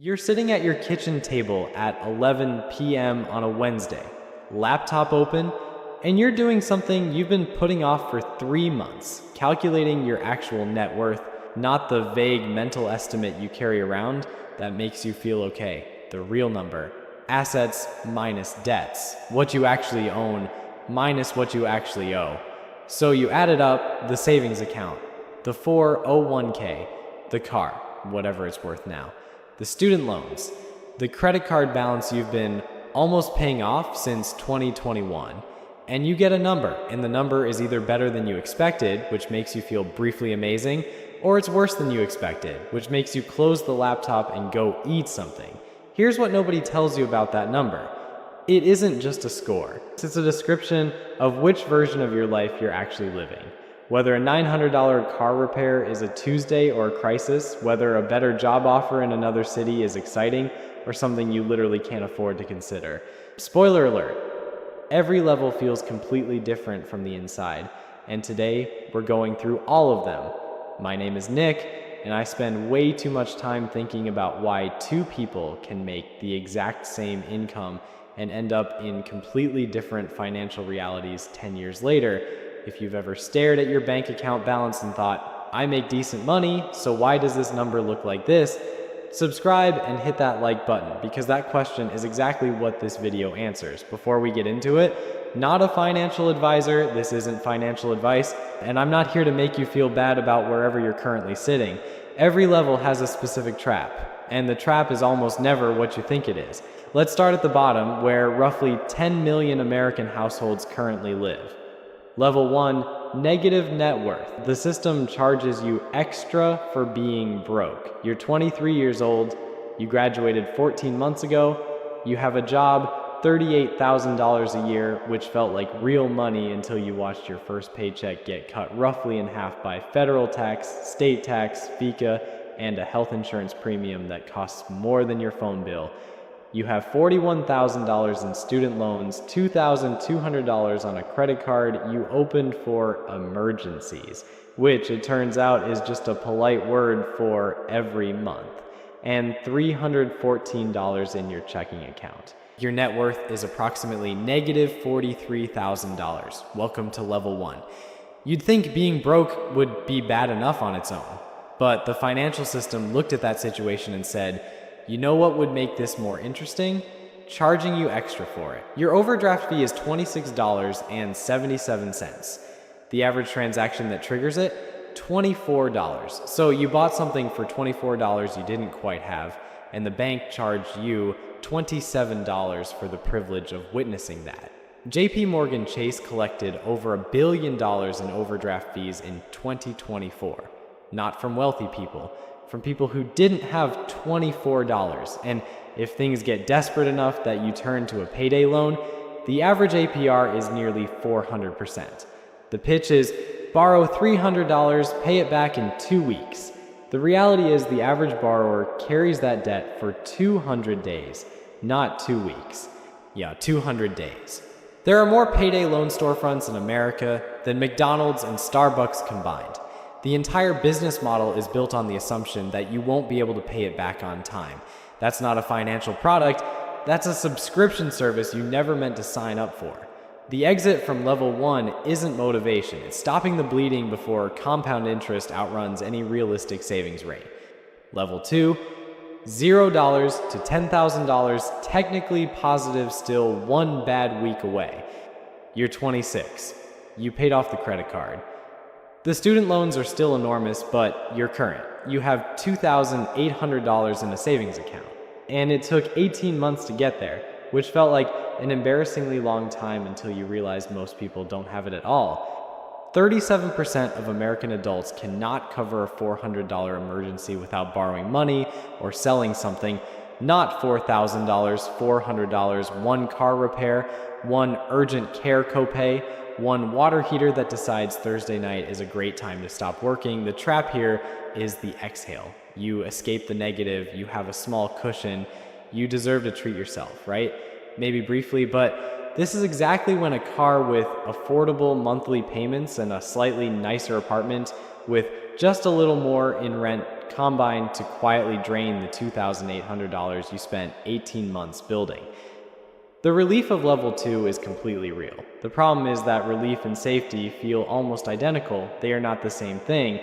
You're sitting at your kitchen table at 11 p.m. on a Wednesday, laptop open, and you're doing something you've been putting off for 3 months, calculating your actual net worth, not the vague mental estimate you carry around that makes you feel okay, the real number. Assets minus debts, what you actually own minus what you actually owe. So you added up the savings account, the 401k, the car, whatever it's worth now, the student loans, the credit card balance you've been almost paying off since 2021, and you get a number, and the number is either better than you expected, which makes you feel briefly amazing, or it's worse than you expected, which makes you close the laptop and go eat something. Here's what nobody tells you about that number. It isn't just a score. It's a description of which version of your life you're actually living. Whether a $900 car repair is a Tuesday or a crisis, whether a better job offer in another city is exciting, or something you literally can't afford to consider. Spoiler alert, every level feels completely different from the inside, and today we're going through all of them. My name is Nick, and I spend way too much time thinking about why two people can make the exact same income and end up in completely different financial realities 10 years later. If you've ever stared at your bank account balance and thought, I make decent money, so why does this number look like this? Subscribe and hit that like button, because that question is exactly what this video answers. Before we get into it, not a financial advisor, this isn't financial advice, and I'm not here to make you feel bad about wherever you're currently sitting. Every level has a specific trap, and the trap is almost never what you think it is. Let's start at the bottom, where roughly 10 million American households currently live. Level 1, negative net worth. The system charges you extra for being broke. You're 23 years old, you graduated 14 months ago, you have a job, $38,000 a year, which felt like real money until you watched your first paycheck get cut roughly in half by federal tax, state tax, FICA, and a health insurance premium that costs more than your phone bill. You have $41,000 in student loans, $2,200 on a credit card you opened for emergencies, which it turns out is just a polite word for every month, and $314 in your checking account. Your net worth is approximately negative $43,000. Welcome to level 1. You'd think being broke would be bad enough on its own, but the financial system looked at that situation and said, you know what would make this more interesting? Charging you extra for it. Your overdraft fee is $26.77. The average transaction that triggers it, $24. So you bought something for $24 you didn't quite have, and the bank charged you $27 for the privilege of witnessing that. JP Morgan Chase collected over $1 billion in overdraft fees in 2024. Not from wealthy people, from people who didn't have $24. And if things get desperate enough that you turn to a payday loan, the average APR is nearly 400%. The pitch is borrow $300, pay it back in 2 weeks. The reality is the average borrower carries that debt for 200 days, not 2 weeks. Yeah, 200 days. There are more payday loan storefronts in America than McDonald's and Starbucks combined. The entire business model is built on the assumption that you won't be able to pay it back on time. That's not a financial product, that's a subscription service you never meant to sign up for. The exit from level 1 isn't motivation, it's stopping the bleeding before compound interest outruns any realistic savings rate. Level 2, $0 to $10,000, technically positive, still one bad week away. You're 26. You paid off the credit card. The student loans are still enormous, but you're current. You have $2,800 in a savings account. And it took 18 months to get there, which felt like an embarrassingly long time until you realized most people don't have it at all. 37% of American adults cannot cover a $400 emergency without borrowing money or selling something, not $4,000, $400, one car repair, one urgent care copay, one water heater that decides Thursday night is a great time to stop working. The trap here is the exhale. You escape the negative, you have a small cushion, you deserve to treat yourself, right? Maybe briefly, but this is exactly when a car with affordable monthly payments and a slightly nicer apartment with just a little more in rent combine to quietly drain the $2,800 you spent 18 months building. The relief of level 2 is completely real. The problem is that relief and safety feel almost identical. They are not the same thing.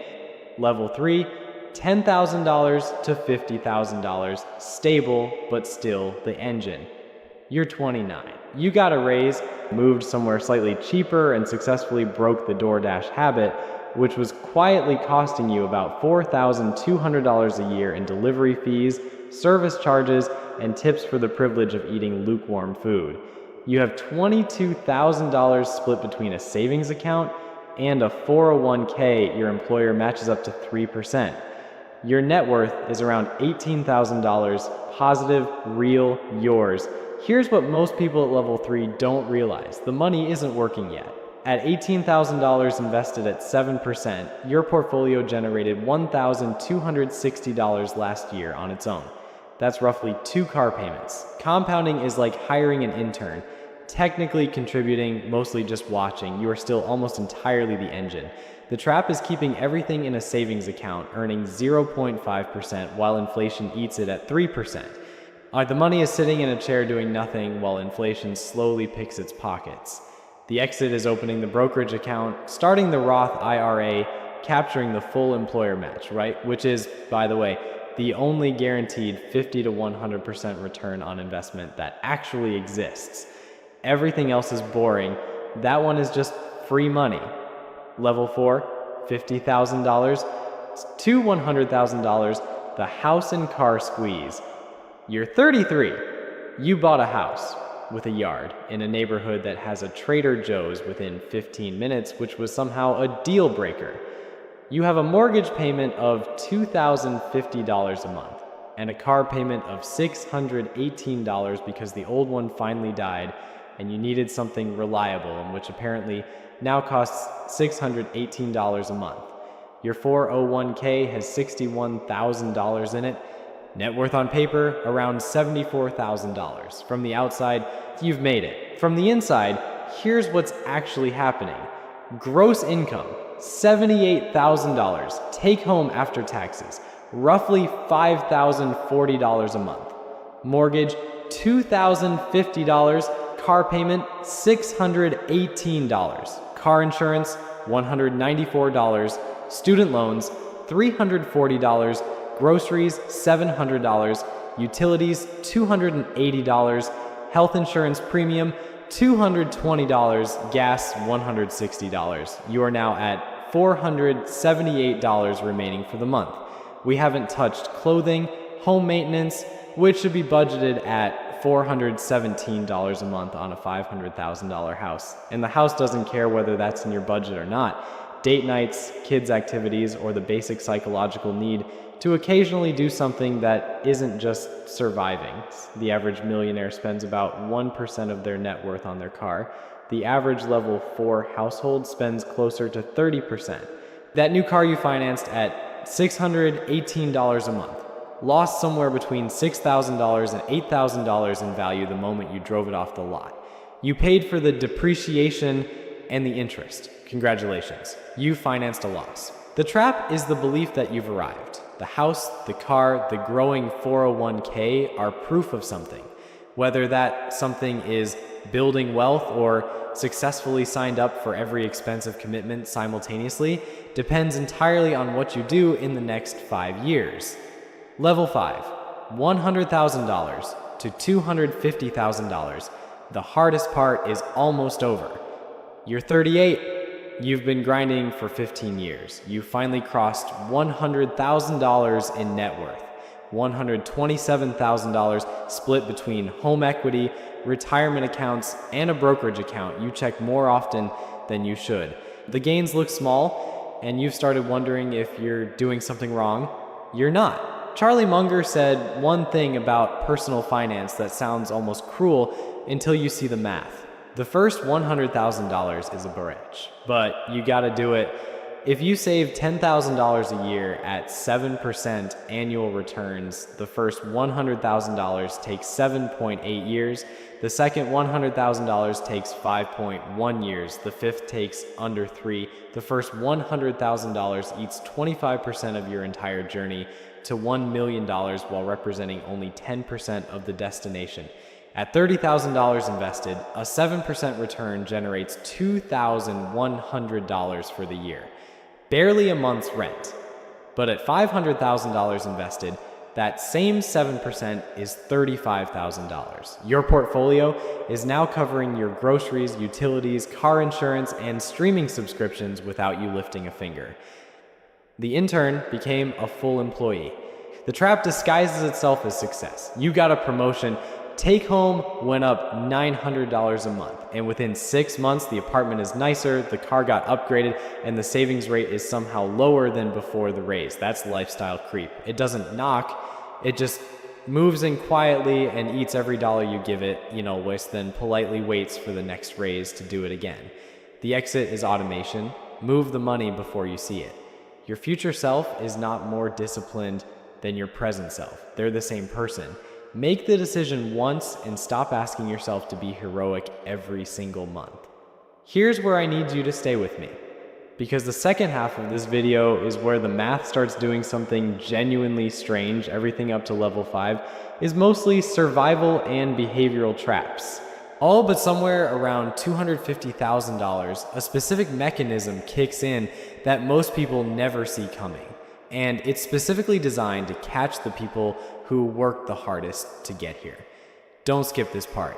Level 3, $10,000 to $50,000, stable, but still the engine. You're 29. You got a raise, moved somewhere slightly cheaper, and successfully broke the DoorDash habit, which was quietly costing you about $4,200 a year in delivery fees, service charges, and tips for the privilege of eating lukewarm food. You have $22,000 split between a savings account and a 401k your employer matches up to 3%. Your net worth is around $18,000, positive, real, yours. Here's what most people at level 3 don't realize. The money isn't working yet. At $18,000 invested at 7%, your portfolio generated $1,260 last year on its own. That's roughly 2 car payments. Compounding is like hiring an intern. Technically contributing, mostly just watching. You are still almost entirely the engine. The trap is keeping everything in a savings account, earning 0.5% while inflation eats it at 3%. The money is sitting in a chair doing nothing while inflation slowly picks its pockets. The exit is opening the brokerage account, starting the Roth IRA, capturing the full employer match, right? Which is, by the way, the only guaranteed 50 to 100% return on investment that actually exists. Everything else is boring. That one is just free money. Level 4, $50,000 to $100,000, the house and car squeeze. You're 33. You bought a house with a yard in a neighborhood that has a Trader Joe's within 15 minutes, which was somehow a deal breaker. You have a mortgage payment of $2,050 a month and a car payment of $618 because the old one finally died and you needed something reliable, and which apparently now costs $618 a month. Your 401k has $61,000 in it. Net worth on paper, around $74,000. From the outside, you've made it. From the inside, here's what's actually happening. Gross income, $78,000. Take home after taxes, roughly $5,040 a month. Mortgage, $2,050. Car payment, $618. Car insurance, $194. Student loans, $340. Groceries, $700. Utilities, $280. Health insurance premium, $220. Gas, $160. You are now at $478 remaining for the month. We haven't touched clothing, home maintenance, which should be budgeted at $417 a month on a $500,000 house. And the house doesn't care whether that's in your budget or not. Date nights, kids' activities, or the basic psychological need to occasionally do something that isn't just surviving. The average millionaire spends about 1% of their net worth on their car. The average level 4 household spends closer to 30%. That new car you financed at $618 a month lost somewhere between $6,000 and $8,000 in value the moment you drove it off the lot. You paid for the depreciation and the interest. Congratulations, you financed a loss. The trap is the belief that you've arrived. The house, the car, the growing 401k are proof of something. Whether that something is building wealth or successfully signed up for every expensive commitment simultaneously depends entirely on what you do in the next 5 years. Level 5, $100,000 to $250,000. The hardest part is almost over. You're 38. You've been grinding for 15 years. You finally crossed $100,000 in net worth. $127,000 split between home equity, retirement accounts, and a brokerage account you check more often than you should. The gains look small, and you've started wondering if you're doing something wrong. You're not. Charlie Munger said one thing about personal finance that sounds almost cruel until you see the math. The first $100,000 is a barrage, but you gotta do it. If you save $10,000 a year at 7% annual returns, the first $100,000 takes 7.8 years, the second $100,000 takes 5.1 years, the fifth takes under 3, the first $100,000 eats 25% of your entire journey to $1 million while representing only 10% of the destination. At $30,000 invested, a 7% return generates $2,100 for the year. Barely a month's rent. But at $500,000 invested, that same 7% is $35,000. Your portfolio is now covering your groceries, utilities, car insurance, and streaming subscriptions without you lifting a finger. The intern became a full employee. The trap disguises itself as success. You got a promotion. Take home went up $900 a month, and within 6 months the apartment is nicer, the car got upgraded, and the savings rate is somehow lower than before the raise. That's lifestyle creep. It doesn't knock, it just moves in quietly and eats every dollar you give it, then politely waits for the next raise to do it again. The exit is automation. Move the money before you see it. Your future self is not more disciplined than your present self. They're the same person. Make the decision once and stop asking yourself to be heroic every single month. Here's where I need you to stay with me, because the second half of this video is where the math starts doing something genuinely strange. Everything up to level 5 is mostly survival and behavioral traps. All but somewhere around $250,000, a specific mechanism kicks in that most people never see coming. And it's specifically designed to catch the people who work the hardest to get here. Don't skip this part.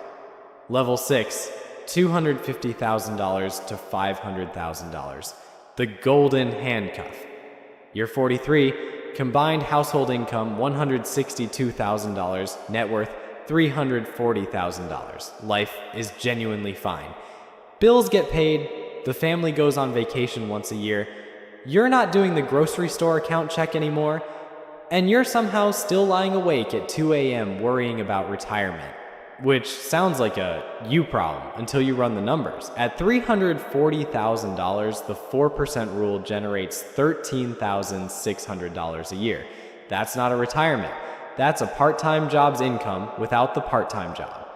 Level 6, $250,000 to $500,000. The golden handcuff. You're 43, combined household income $162,000, net worth $340,000. Life is genuinely fine. Bills get paid, the family goes on vacation once a year, you're not doing the grocery store account check anymore, and you're somehow still lying awake at 2 a.m. worrying about retirement. Which sounds like a you problem until you run the numbers. At $340,000, the 4% rule generates $13,600 a year. That's not a retirement. That's a part-time job's income without the part-time job.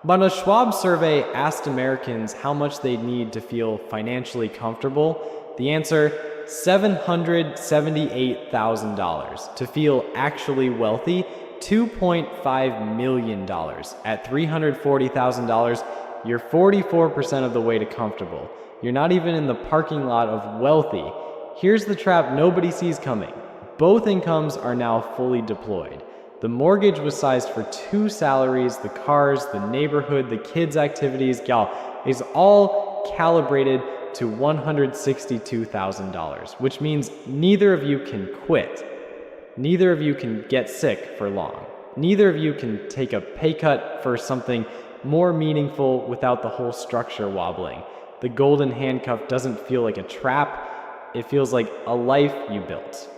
But a Schwab survey asked Americans how much they'd need to feel financially comfortable. The answer, $778,000. To feel actually wealthy, $2.5 million. At $340,000, you're 44% of the way to comfortable. You're not even in the parking lot of wealthy. Here's the trap nobody sees coming. Both incomes are now fully deployed. The mortgage was sized for 2 salaries, the cars, the neighborhood, the kids' activities, is all calibrated to $162,000, which means neither of you can quit. Neither of you can get sick for long. Neither of you can take a pay cut for something more meaningful without the whole structure wobbling. The golden handcuff doesn't feel like a trap, it feels like a life you built.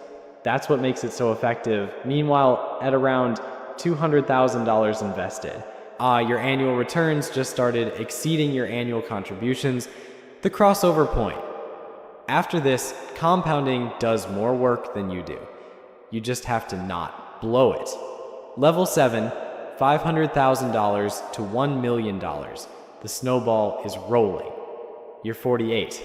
That's what makes it so effective. Meanwhile, at around $200,000 invested, your annual returns just started exceeding your annual contributions. The crossover point. After this, compounding does more work than you do. You just have to not blow it. Level 7, $500,000 to $1 million. The snowball is rolling. You're 48.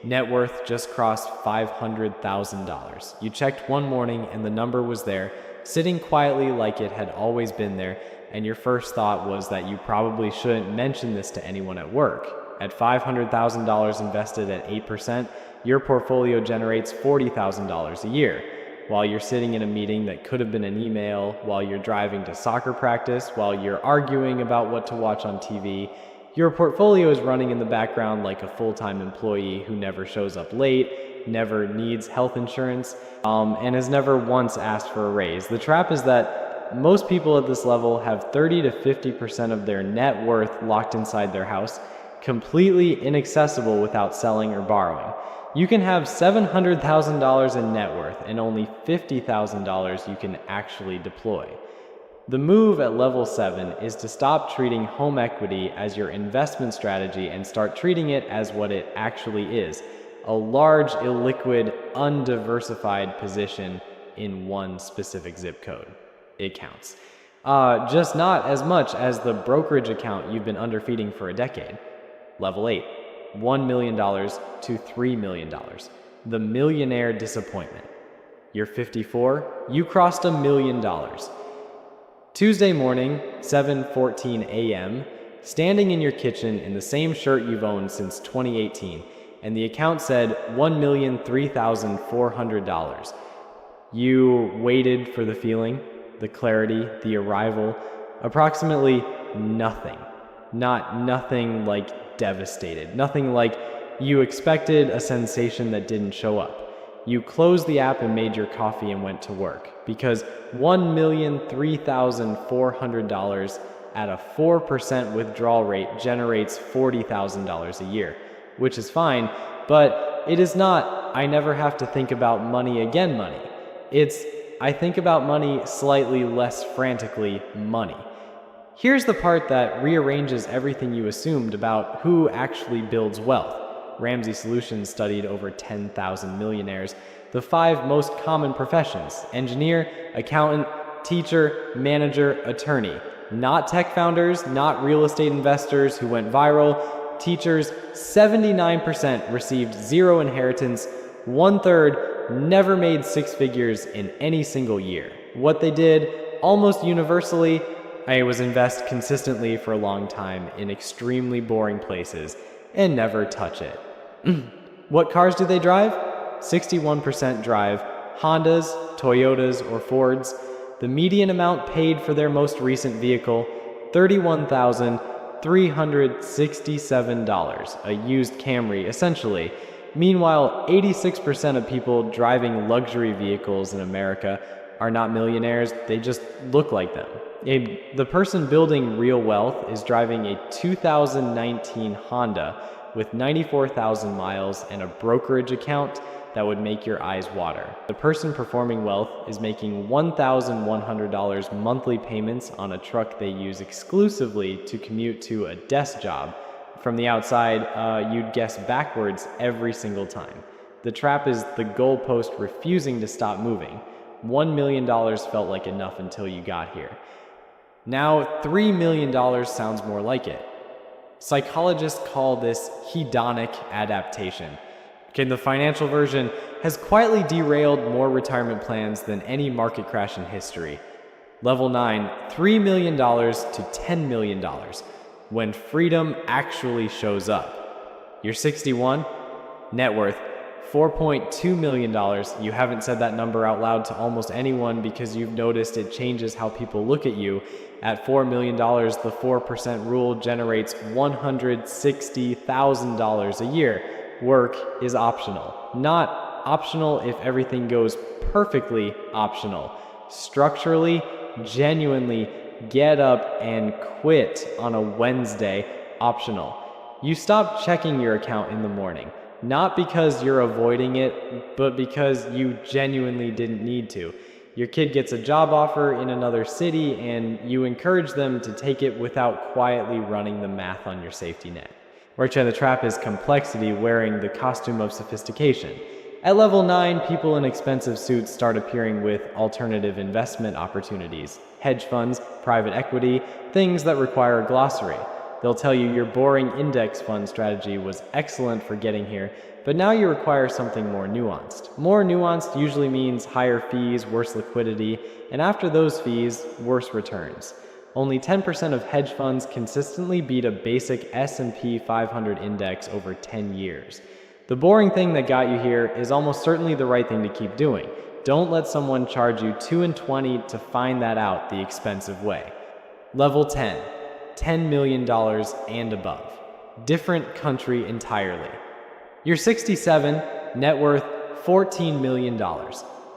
Net worth just crossed $500,000. You checked one morning and the number was there, sitting quietly like it had always been there, and your first thought was that you probably shouldn't mention this to anyone at work. At $500,000 invested at 8%, your portfolio generates $40,000 a year. While you're sitting in a meeting that could have been an email, while you're driving to soccer practice, while you're arguing about what to watch on TV, your portfolio is running in the background like a full-time employee who never shows up late, never needs health insurance, and has never once asked for a raise. The trap is that most people at this level have 30 to 50% of their net worth locked inside their house, completely inaccessible without selling or borrowing. You can have $700,000 in net worth and only $50,000 you can actually deploy. The move at level 7 is to stop treating home equity as your investment strategy and start treating it as what it actually is, a large, illiquid, undiversified position in one specific zip code. It counts. Just not as much as the brokerage account you've been underfeeding for a decade. Level 8, $1 million to $3 million. The millionaire disappointment. You're 54, you crossed $1 million. Tuesday morning, 7:14 a.m., standing in your kitchen in the same shirt you've owned since 2018, and the account said $1,003,400. You waited for the feeling, the clarity, the arrival. Approximately nothing. Nothing like devastated. Nothing like you expected a sensation that didn't show up. You closed the app and made your coffee and went to work, because $1,003,400 at a 4% withdrawal rate generates $40,000 a year, which is fine, but it is not I never have to think about money again money. It's I think about money slightly less frantically money. Here's the part that rearranges everything you assumed about who actually builds wealth. Ramsey Solutions studied over 10,000 millionaires, the 5 most common professions: engineer, accountant, teacher, manager, attorney. Not tech founders, not real estate investors who went viral. Teachers, 79% received 0 inheritance, 1/3 never made 6 figures in any single year. What they did, almost universally, was invest consistently for a long time in extremely boring places and never touch it. What cars do they drive? 61% drive Hondas, Toyotas, or Fords. The median amount paid for their most recent vehicle, $31,367, a used Camry, essentially. Meanwhile, 86% of people driving luxury vehicles in America are not millionaires, they just look like them. The person building real wealth is driving a 2019 Honda with 94,000 miles and a brokerage account that would make your eyes water. The person performing wealth is making $1,100 monthly payments on a truck they use exclusively to commute to a desk job. From the outside, you'd guess backwards every single time. The trap is the goalpost refusing to stop moving. $1 million felt like enough until you got here. Now, $3 million sounds more like it. Psychologists call this hedonic adaptation. Okay, the financial version has quietly derailed more retirement plans than any market crash in history. Level 9, $3 million to $10 million, when freedom actually shows up. You're 61, net worth $4.2 million. You haven't said that number out loud to almost anyone because you've noticed it changes how people look at you. At $4 million, the 4% rule generates $160,000 a year. Work is optional. Not optional if everything goes perfectly optional. Structurally, genuinely, get up and quit on a Wednesday, optional. You stop checking your account in the morning, not because you're avoiding it, but because you genuinely didn't need to. Your kid gets a job offer in another city and you encourage them to take it without quietly running the math on your safety net. Right side of the trap is complexity wearing the costume of sophistication. At level 9, people in expensive suits start appearing with alternative investment opportunities, hedge funds, private equity, things that require a glossary. They'll tell you your boring index fund strategy was excellent for getting here, but now you require something more nuanced. More nuanced usually means higher fees, worse liquidity, and after those fees, worse returns. Only 10% of hedge funds consistently beat a basic S&P 500 index over 10 years. The boring thing that got you here is almost certainly the right thing to keep doing. Don't let someone charge you $2 and $20 to find that out the expensive way. Level 10, $10 million and above. Different country entirely. You're 67, net worth $14 million.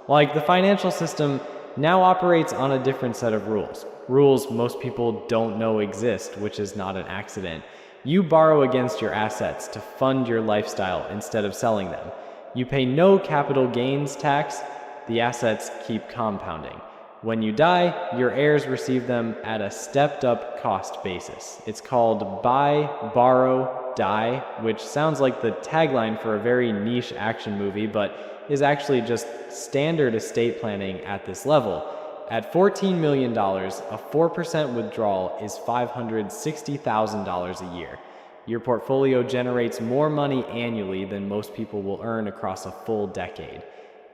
Like, the financial system now operates on a different set of rules. Rules most people don't know exist, which is not an accident. You borrow against your assets to fund your lifestyle instead of selling them. You pay no capital gains tax. The assets keep compounding. When you die, your heirs receive them at a stepped-up cost basis. It's called buy, borrow, Die, which sounds like the tagline for a very niche action movie, but is actually just standard estate planning at this level. At $14 million, a 4% withdrawal is $560,000 a year. Your portfolio generates more money annually than most people will earn across a full decade.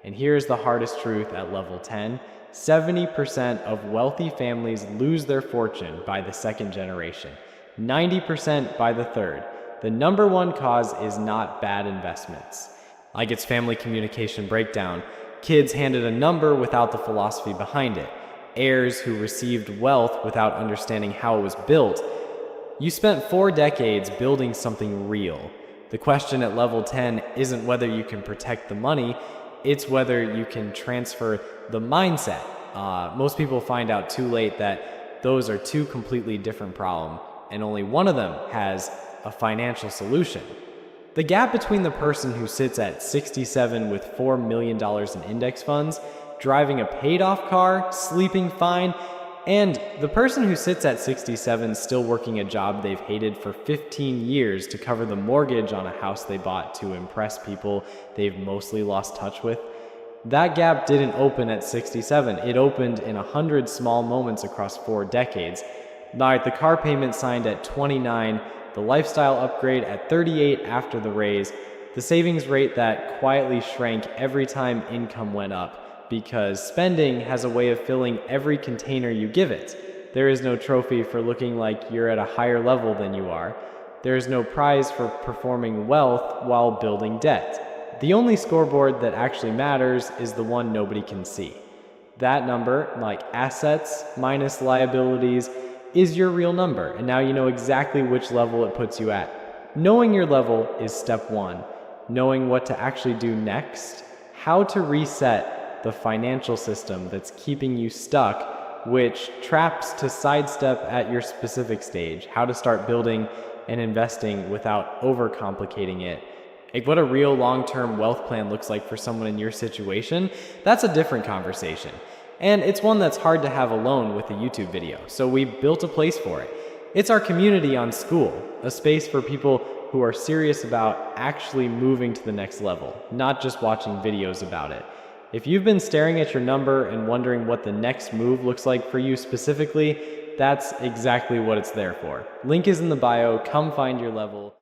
And here's the hardest truth at level 10. 70% of wealthy families lose their fortune by the second generation, 90% by the third. The number one cause is not bad investments. Like its family communication breakdown, kids handed a number without the philosophy behind it, heirs who received wealth without understanding how it was built. You spent 4 decades building something real. The question at level 10 isn't whether you can protect the money, it's whether you can transfer the mindset. Most people find out too late that those are two completely different problems, and only one of them has a financial solution. The gap between the person who sits at 67 with $4 million in index funds, driving a paid-off car, sleeping fine, and the person who sits at 67 still working a job they've hated for 15 years to cover the mortgage on a house they bought to impress people they've mostly lost touch with, that gap didn't open at 67. It opened in 100 small moments across 4 decades. Like the car payment signed at 29, the lifestyle upgrade at 38 after the raise, the savings rate that quietly shrank every time income went up, because spending has a way of filling every container you give it. There is no trophy for looking like you're at a higher level than you are. There is no prize for performing wealth while building debt. The only scoreboard that actually matters is the one nobody can see. That number, like assets minus liabilities, is your real number, and now you know exactly which level it puts you at. Knowing your level is step 1. Knowing what to actually do next, how to reset the financial system that's keeping you stuck, which traps to sidestep at your specific stage, how to start building and investing without overcomplicating it. Like what a real long-term wealth plan looks like for someone in your situation, that's a different conversation. And it's one that's hard to have alone with a YouTube video, so we built a place for it. It's our community on School, a space for people who are serious about actually moving to the next level, not just watching videos about it. If you've been staring at your number and wondering what the next move looks like for you specifically, that's exactly what it's there for. Link is in the bio, come find your level.